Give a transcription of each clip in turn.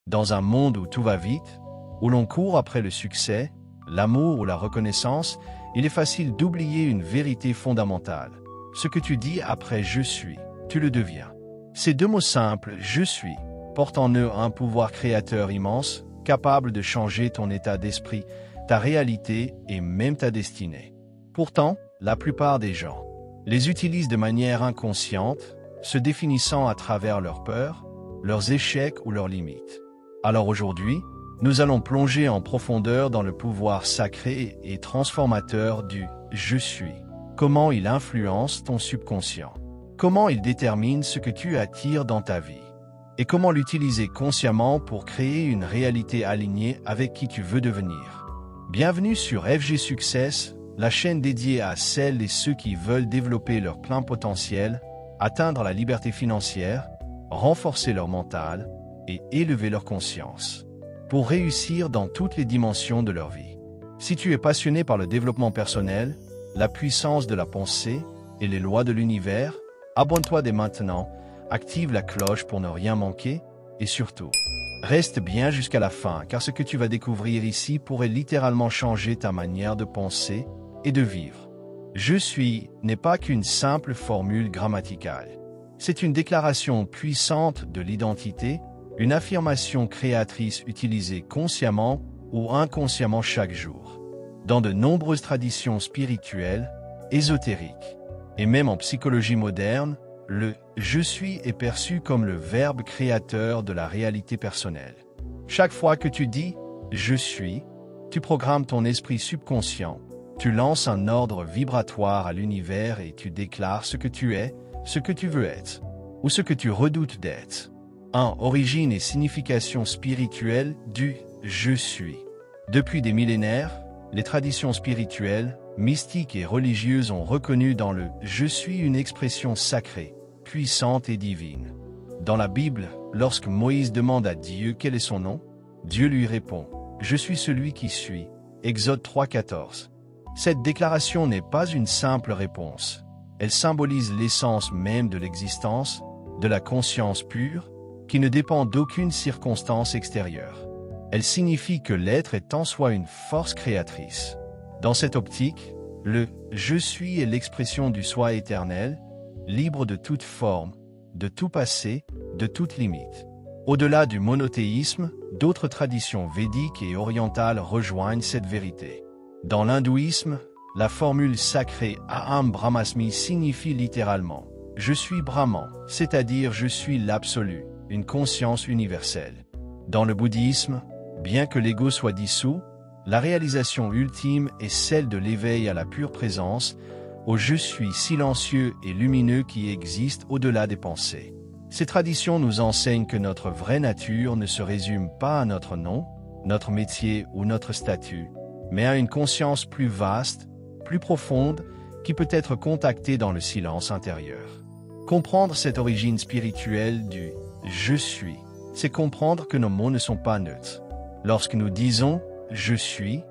Dans un monde où tout va vite, où l'on court après le succès, l'amour ou la reconnaissance, il est facile d'oublier une vérité fondamentale. Ce que tu dis après « je suis », tu le deviens. Ces deux mots simples « je suis » portent en eux un pouvoir créateur immense, capable de changer ton état d'esprit, ta réalité et même ta destinée. Pourtant, la plupart des gens les utilisent de manière inconsciente, se définissant à travers leurs peurs, leurs échecs ou leurs limites. Alors aujourd'hui, nous allons plonger en profondeur dans le pouvoir sacré et transformateur du « je suis ». Comment il influence ton subconscient. Comment il détermine ce que tu attires dans ta vie. Et comment l'utiliser consciemment pour créer une réalité alignée avec qui tu veux devenir. Bienvenue sur FG Success, la chaîne dédiée à celles et ceux qui veulent développer leur plein potentiel, atteindre la liberté financière, renforcer leur mental et élever leur conscience, pour réussir dans toutes les dimensions de leur vie. Si tu es passionné par le développement personnel, la puissance de la pensée et les lois de l'univers, abonne-toi dès maintenant, active la cloche pour ne rien manquer et surtout, reste bien jusqu'à la fin car ce que tu vas découvrir ici pourrait littéralement changer ta manière de penser et de vivre. Je suis n'est pas qu'une simple formule grammaticale. C'est une déclaration puissante de l'identité, une affirmation créatrice utilisée consciemment ou inconsciemment chaque jour. Dans de nombreuses traditions spirituelles, ésotériques, et même en psychologie moderne, le « je suis » est perçu comme le verbe créateur de la réalité personnelle. Chaque fois que tu dis « je suis », tu programmes ton esprit subconscient, tu lances un ordre vibratoire à l'univers et tu déclares ce que tu es, ce que tu veux être, ou ce que tu redoutes d'être. 1. Origine et signification spirituelle du « je suis ». Depuis des millénaires, les traditions spirituelles, mystiques et religieuses ont reconnu dans le « je suis » une expression sacrée, puissante et divine. Dans la Bible, lorsque Moïse demande à Dieu quel est son nom, Dieu lui répond « Je suis celui qui suis ». Exode 3,14. Cette déclaration n'est pas une simple réponse. Elle symbolise l'essence même de l'existence, de la conscience pure, qui ne dépend d'aucune circonstance extérieure. Elle signifie que l'être est en soi une force créatrice. Dans cette optique, le « je suis » est l'expression du soi éternel, libre de toute forme, de tout passé, de toute limite. Au-delà du monothéisme, d'autres traditions védiques et orientales rejoignent cette vérité. Dans l'hindouisme, la formule sacrée Aham Brahmasmi signifie littéralement « je suis Brahman », c'est-à-dire « je suis l'absolu », une conscience universelle. Dans le bouddhisme, bien que l'ego soit dissous, la réalisation ultime est celle de l'éveil à la pure présence, au « je suis » silencieux et lumineux qui existe au-delà des pensées. Ces traditions nous enseignent que notre vraie nature ne se résume pas à notre nom, notre métier ou notre statut, mais à une conscience plus vaste, plus profonde, qui peut être contactée dans le silence intérieur. Comprendre cette origine spirituelle du « je suis », c'est comprendre que nos mots ne sont pas neutres. Lorsque nous disons « je suis »,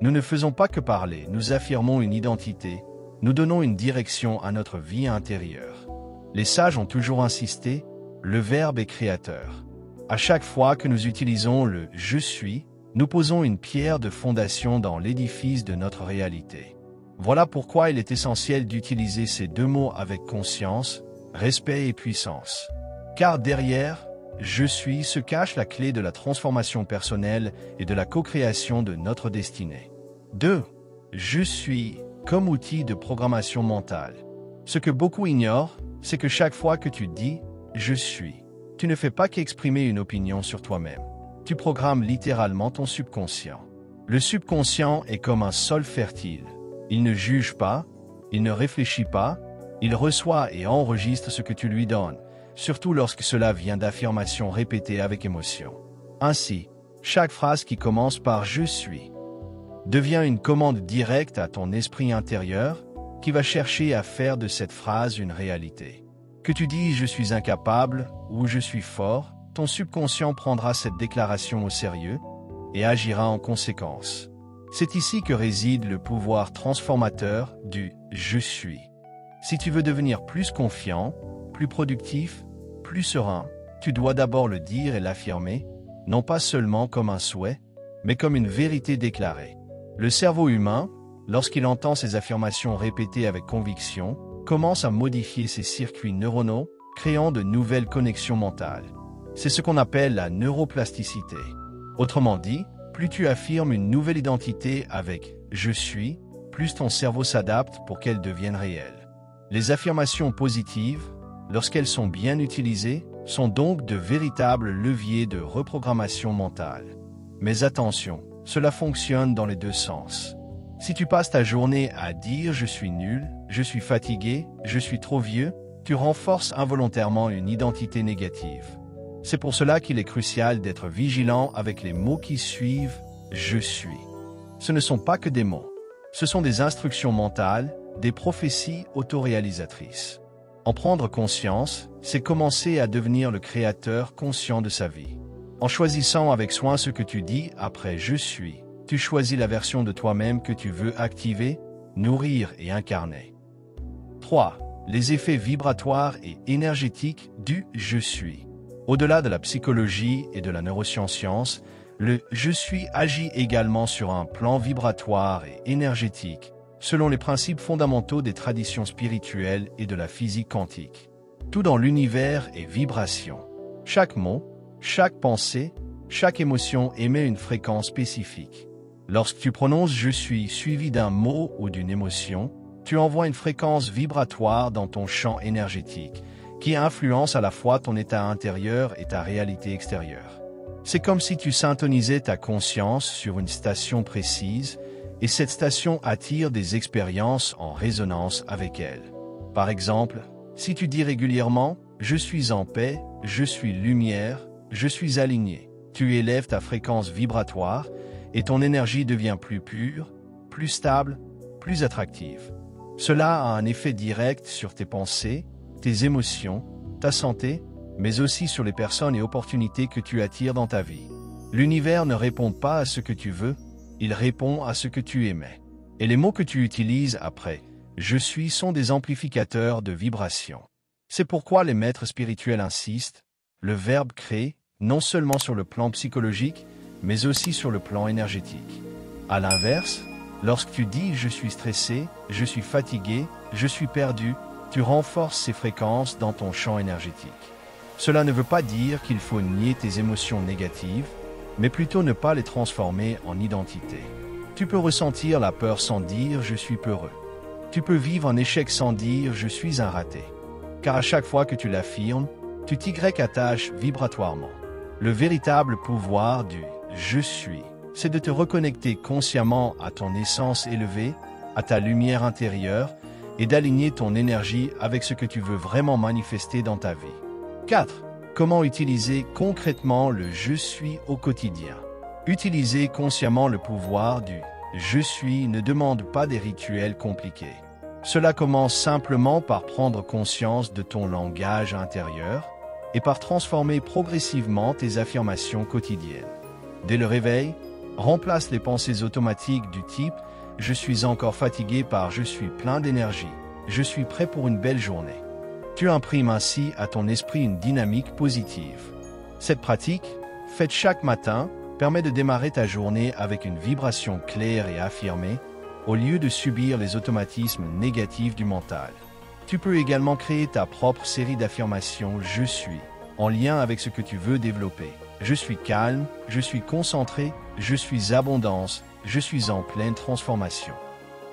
nous ne faisons pas que parler, nous affirmons une identité, nous donnons une direction à notre vie intérieure. Les sages ont toujours insisté, le verbe est créateur. À chaque fois que nous utilisons le « je suis », nous posons une pierre de fondation dans l'édifice de notre réalité. Voilà pourquoi il est essentiel d'utiliser ces deux mots avec conscience, respect et puissance. Car derrière « je suis » se cache la clé de la transformation personnelle et de la co-création de notre destinée. 2. Je suis comme outil de programmation mentale. Ce que beaucoup ignorent, c'est que chaque fois que tu dis « je suis », tu ne fais pas qu'exprimer une opinion sur toi-même. Tu programmes littéralement ton subconscient. Le subconscient est comme un sol fertile. Il ne juge pas, il ne réfléchit pas, il reçoit et enregistre ce que tu lui donnes, surtout lorsque cela vient d'affirmations répétées avec émotion. Ainsi, chaque phrase qui commence par « je suis » devient une commande directe à ton esprit intérieur qui va chercher à faire de cette phrase une réalité. Que tu dis « je suis incapable » ou « je suis fort », ton subconscient prendra cette déclaration au sérieux et agira en conséquence. C'est ici que réside le pouvoir transformateur du « je suis ». Si tu veux devenir plus confiant, plus productif, plus serein, tu dois d'abord le dire et l'affirmer, non pas seulement comme un souhait, mais comme une vérité déclarée. Le cerveau humain, lorsqu'il entend ces affirmations répétées avec conviction, commence à modifier ses circuits neuronaux, créant de nouvelles connexions mentales. C'est ce qu'on appelle la neuroplasticité. Autrement dit, plus tu affirmes une nouvelle identité avec « je suis », plus ton cerveau s'adapte pour qu'elle devienne réelle. Les affirmations positives, lorsqu'elles sont bien utilisées, sont donc de véritables leviers de reprogrammation mentale. Mais attention, cela fonctionne dans les deux sens. Si tu passes ta journée à dire « je suis nul »,« je suis fatigué »,« je suis trop vieux », tu renforces involontairement une identité négative. C'est pour cela qu'il est crucial d'être vigilant avec les mots qui suivent « je suis ». Ce ne sont pas que des mots. Ce sont des instructions mentales, des prophéties autoréalisatrices. En prendre conscience, c'est commencer à devenir le créateur conscient de sa vie. En choisissant avec soin ce que tu dis après « je suis », tu choisis la version de toi-même que tu veux activer, nourrir et incarner. 3. Les effets vibratoires et énergétiques du « je suis ». Au-delà de la psychologie et de la neuroscience, le « je suis » agit également sur un plan vibratoire et énergétique, selon les principes fondamentaux des traditions spirituelles et de la physique quantique. Tout dans l'univers est vibration. Chaque mot, chaque pensée, chaque émotion émet une fréquence spécifique. Lorsque tu prononces « je suis » suivi d'un mot ou d'une émotion, tu envoies une fréquence vibratoire dans ton champ énergétique, qui influence à la fois ton état intérieur et ta réalité extérieure. C'est comme si tu syntonisais ta conscience sur une station précise, et cette station attire des expériences en résonance avec elle. Par exemple, si tu dis régulièrement « je suis en paix »,« je suis lumière »,« je suis aligné », tu élèves ta fréquence vibratoire et ton énergie devient plus pure, plus stable, plus attractive. Cela a un effet direct sur tes pensées, tes émotions, ta santé, mais aussi sur les personnes et opportunités que tu attires dans ta vie. L'univers ne répond pas à ce que tu veux, il répond à ce que tu émets. Et les mots que tu utilises après « je suis » sont des amplificateurs de vibrations. C'est pourquoi les maîtres spirituels insistent, le verbe crée, non seulement sur le plan psychologique, mais aussi sur le plan énergétique. À l'inverse, lorsque tu dis « je suis stressé »,« je suis fatigué »,« je suis perdu », tu renforces ces fréquences dans ton champ énergétique. Cela ne veut pas dire qu'il faut nier tes émotions négatives, mais plutôt ne pas les transformer en identité. Tu peux ressentir la peur sans dire « je suis peureux ». Tu peux vivre un échec sans dire « je suis un raté ». Car à chaque fois que tu l'affirmes, tu t'y attaches vibratoirement. Le véritable pouvoir du « je suis », c'est de te reconnecter consciemment à ton essence élevée, à ta lumière intérieure, et d'aligner ton énergie avec ce que tu veux vraiment manifester dans ta vie. 4. Comment utiliser concrètement le « je suis » au quotidien? Utiliser consciemment le pouvoir du « je suis » ne demande pas des rituels compliqués. Cela commence simplement par prendre conscience de ton langage intérieur et par transformer progressivement tes affirmations quotidiennes. Dès le réveil, remplace les pensées automatiques du type « je suis encore fatigué » par « je suis plein d'énergie »,« je suis prêt pour une belle journée ». Tu imprimes ainsi à ton esprit une dynamique positive. Cette pratique, faite chaque matin, permet de démarrer ta journée avec une vibration claire et affirmée, au lieu de subir les automatismes négatifs du mental. Tu peux également créer ta propre série d'affirmations « je suis » en lien avec ce que tu veux développer. Je suis calme, je suis concentré, je suis abondance, je suis en pleine transformation.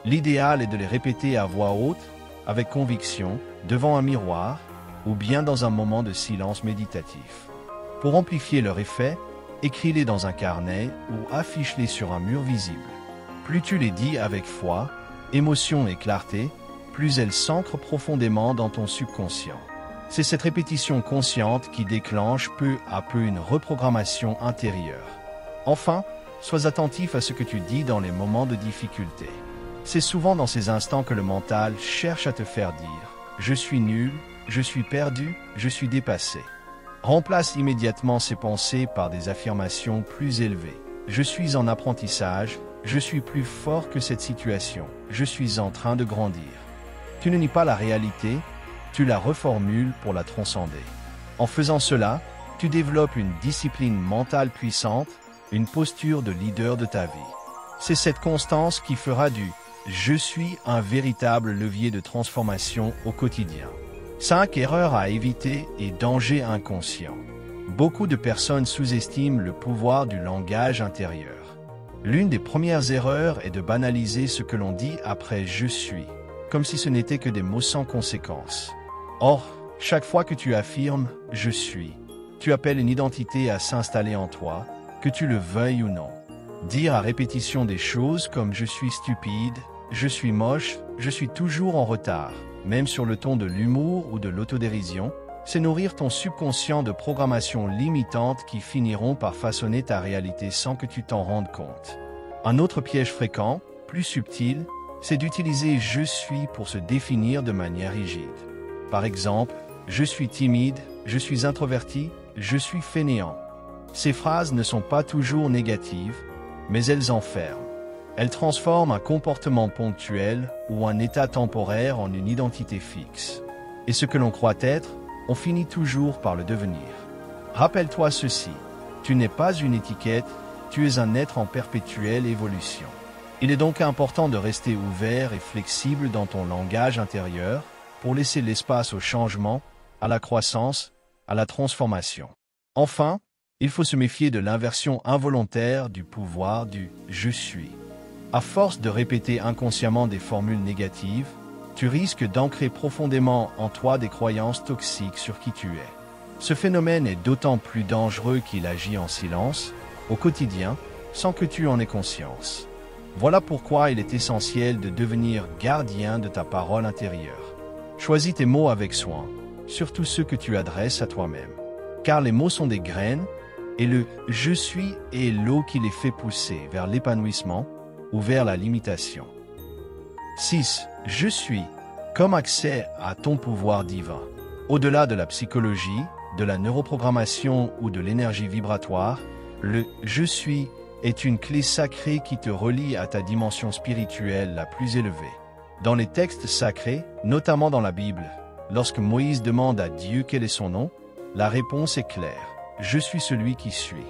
L'idéal est de les répéter à voix haute, avec conviction, devant un miroir, ou bien dans un moment de silence méditatif. Pour amplifier leur effet, écris-les dans un carnet ou affiche-les sur un mur visible. Plus tu les dis avec foi, émotion et clarté, plus elles s'ancrent profondément dans ton subconscient. C'est cette répétition consciente qui déclenche peu à peu une reprogrammation intérieure. Enfin, sois attentif à ce que tu dis dans les moments de difficulté. C'est souvent dans ces instants que le mental cherche à te faire dire « je suis nul »,« je suis perdu »,« je suis dépassé ». Remplace immédiatement ces pensées par des affirmations plus élevées. « Je suis en apprentissage »,« je suis plus fort que cette situation »,« je suis en train de grandir ». Tu ne nies pas la réalité, tu la reformules pour la transcender. En faisant cela, Tu développes une discipline mentale puissante, une posture de leader de ta vie. C'est cette constance qui fera du « je suis » un véritable levier de transformation au quotidien. 5 erreurs à éviter et dangers inconscients. Beaucoup de personnes sous-estiment le pouvoir du langage intérieur. L'une des premières erreurs est de banaliser ce que l'on dit après « je suis », comme si ce n'était que des mots sans conséquence. Or, chaque fois que tu affirmes « je suis », tu appelles une identité à s'installer en toi, que tu le veuilles ou non. Dire à répétition des choses comme « je suis stupide »,« je suis moche »,« je suis toujours en retard », même sur le ton de l'humour ou de l'autodérision, c'est nourrir ton subconscient de programmations limitantes qui finiront par façonner ta réalité sans que tu t'en rendes compte. Un autre piège fréquent, plus subtil, c'est d'utiliser « je suis » pour se définir de manière rigide. Par exemple, « je suis timide »,« je suis introverti »,« je suis fainéant ». Ces phrases ne sont pas toujours négatives, mais elles enferment. Elles transforment un comportement ponctuel ou un état temporaire en une identité fixe. Et ce que l'on croit être, on finit toujours par le devenir. Rappelle-toi ceci, tu n'es pas une étiquette, tu es un être en perpétuelle évolution. Il est donc important de rester ouvert et flexible dans ton langage intérieur pour laisser l'espace au changement, à la croissance, à la transformation. Enfin, il faut se méfier de l'inversion involontaire du pouvoir du « je suis ». À force de répéter inconsciemment des formules négatives, tu risques d'ancrer profondément en toi des croyances toxiques sur qui tu es. Ce phénomène est d'autant plus dangereux qu'il agit en silence, au quotidien, sans que tu en aies conscience. Voilà pourquoi il est essentiel de devenir gardien de ta parole intérieure. Choisis tes mots avec soin, surtout ceux que tu adresses à toi-même. Car les mots sont des graines, et le « je suis » est l'eau qui les fait pousser vers l'épanouissement ou vers la limitation. 6. Je suis, comme accès à ton pouvoir divin. Au-delà de la psychologie, de la neuroprogrammation ou de l'énergie vibratoire, le « je suis » est une clé sacrée qui te relie à ta dimension spirituelle la plus élevée. Dans les textes sacrés, notamment dans la Bible, lorsque Moïse demande à Dieu quel est son nom, la réponse est claire. Je suis celui qui suis.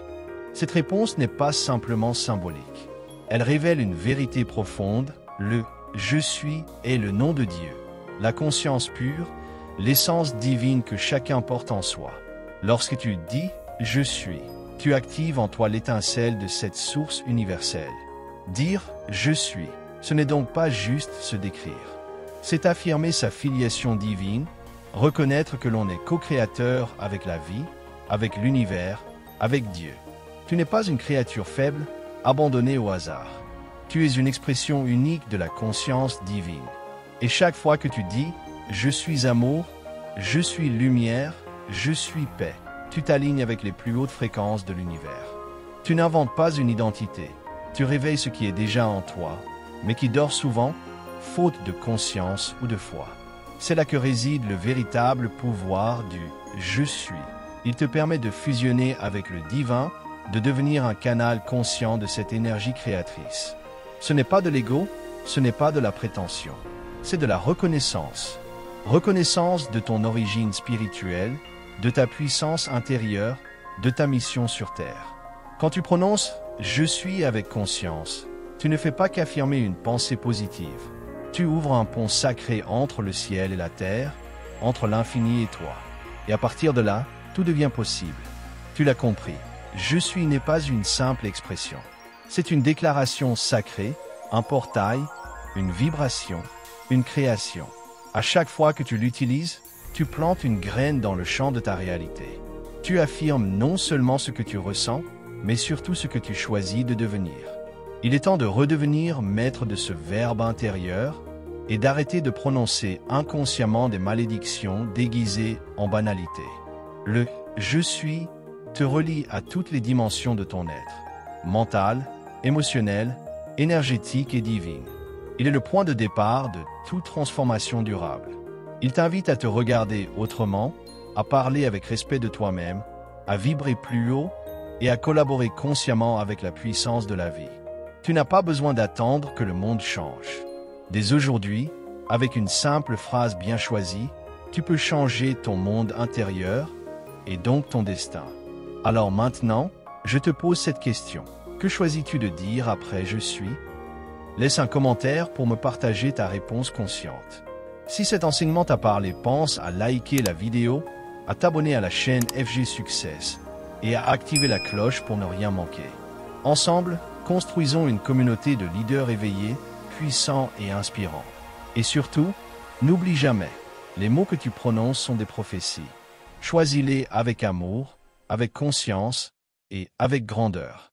Cette réponse n'est pas simplement symbolique. Elle révèle une vérité profonde, le « je suis » est le nom de Dieu, la conscience pure, l'essence divine que chacun porte en soi. Lorsque tu dis « je suis », tu actives en toi l'étincelle de cette source universelle. Dire « je suis », ce n'est donc pas juste se décrire. C'est affirmer sa filiation divine, reconnaître que l'on est co-créateur avec la vie, avec l'univers, avec Dieu. Tu n'es pas une créature faible, abandonnée au hasard. Tu es une expression unique de la conscience divine. Et chaque fois que tu dis « je suis amour »,« je suis lumière »,« je suis paix », tu t'alignes avec les plus hautes fréquences de l'univers. Tu n'inventes pas une identité, tu réveilles ce qui est déjà en toi, mais qui dort souvent, faute de conscience ou de foi. C'est là que réside le véritable pouvoir du « je suis ». Il te permet de fusionner avec le divin, de devenir un canal conscient de cette énergie créatrice. Ce n'est pas de l'ego, ce n'est pas de la prétention, c'est de la reconnaissance. Reconnaissance de ton origine spirituelle, de ta puissance intérieure, de ta mission sur Terre. Quand tu prononces « je suis » avec conscience, tu ne fais pas qu'affirmer une pensée positive. Tu ouvres un pont sacré entre le ciel et la terre, entre l'infini et toi. Et à partir de là, tout devient possible. Tu l'as compris. Je suis n'est pas une simple expression. C'est une déclaration sacrée, un portail, une vibration, une création. À chaque fois que tu l'utilises, tu plantes une graine dans le champ de ta réalité. Tu affirmes non seulement ce que tu ressens, mais surtout ce que tu choisis de devenir. Il est temps de redevenir maître de ce verbe intérieur et d'arrêter de prononcer inconsciemment des malédictions déguisées en banalité. Le « je suis » te relie à toutes les dimensions de ton être, mentale, émotionnelle, énergétique et divine. Il est le point de départ de toute transformation durable. Il t'invite à te regarder autrement, à parler avec respect de toi-même, à vibrer plus haut et à collaborer consciemment avec la puissance de la vie. Tu n'as pas besoin d'attendre que le monde change. Dès aujourd'hui, avec une simple phrase bien choisie, tu peux changer ton monde intérieur et donc ton destin. Alors maintenant, je te pose cette question. Que choisis-tu de dire après « je suis » ? Laisse un commentaire pour me partager ta réponse consciente. Si cet enseignement t'a parlé, pense à liker la vidéo, à t'abonner à la chaîne FG Success et à activer la cloche pour ne rien manquer. Ensemble, construisons une communauté de leaders éveillés, puissants et inspirants. Et surtout, n'oublie jamais, les mots que tu prononces sont des prophéties. Choisis-les avec amour, avec conscience et avec grandeur.